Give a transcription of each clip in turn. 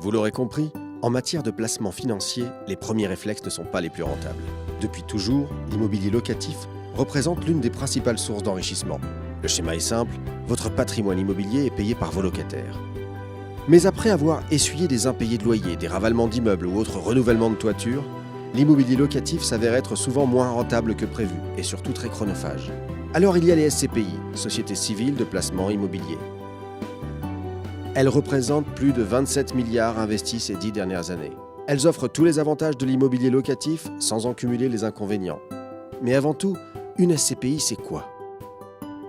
Vous l'aurez compris, en matière de placement financier, les premiers réflexes ne sont pas les plus rentables. Depuis toujours, l'immobilier locatif représente l'une des principales sources d'enrichissement. Le schéma est simple, votre patrimoine immobilier est payé par vos locataires. Mais après avoir essuyé des impayés de loyer, des ravalements d'immeubles ou autres renouvellements de toiture, l'immobilier locatif s'avère être souvent moins rentable que prévu et surtout très chronophage. Alors il y a les SCPI, Sociétés civiles de placement immobilier. Elles représentent plus de 27 milliards investis ces 10 dernières années. Elles offrent tous les avantages de l'immobilier locatif sans en cumuler les inconvénients. Mais avant tout, une SCPI, c'est quoi ?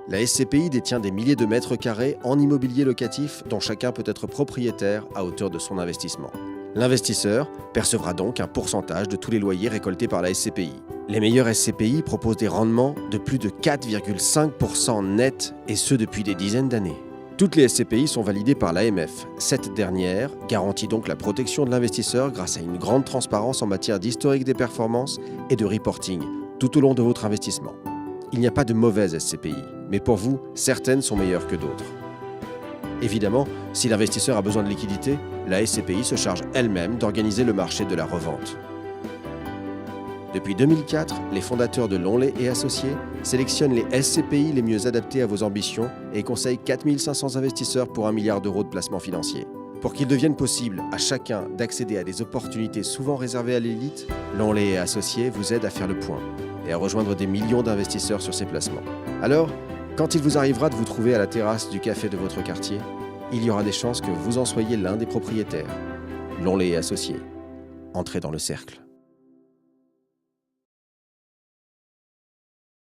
La SCPI détient des milliers de mètres carrés en immobilier locatif dont chacun peut être propriétaire à hauteur de son investissement. L'investisseur percevra donc un pourcentage de tous les loyers récoltés par la SCPI. Les meilleures SCPI proposent des rendements de plus de 4,5% net et ce depuis des dizaines d'années. Toutes les SCPI sont validées par l'AMF. Cette dernière garantit donc la protection de l'investisseur grâce à une grande transparence en matière d'historique des performances et de reporting tout au long de votre investissement. Il n'y a pas de mauvaises SCPI, mais pour vous, certaines sont meilleures que d'autres. Évidemment, si l'investisseur a besoin de liquidité, la SCPI se charge elle-même d'organiser le marché de la revente. Depuis 2004, les fondateurs de Lonley et Associés sélectionnent les SCPI les mieux adaptés à vos ambitions et conseillent 4500 investisseurs pour 1 milliard d'euros de placements financiers. Pour qu'il devienne possible à chacun d'accéder à des opportunités souvent réservées à l'élite, Lonley et Associés vous aident à faire le point et à rejoindre des millions d'investisseurs sur ces placements. Alors, quand il vous arrivera de vous trouver à la terrasse du café de votre quartier, il y aura des chances que vous en soyez l'un des propriétaires. Lonley et Associés. Entrez dans le cercle.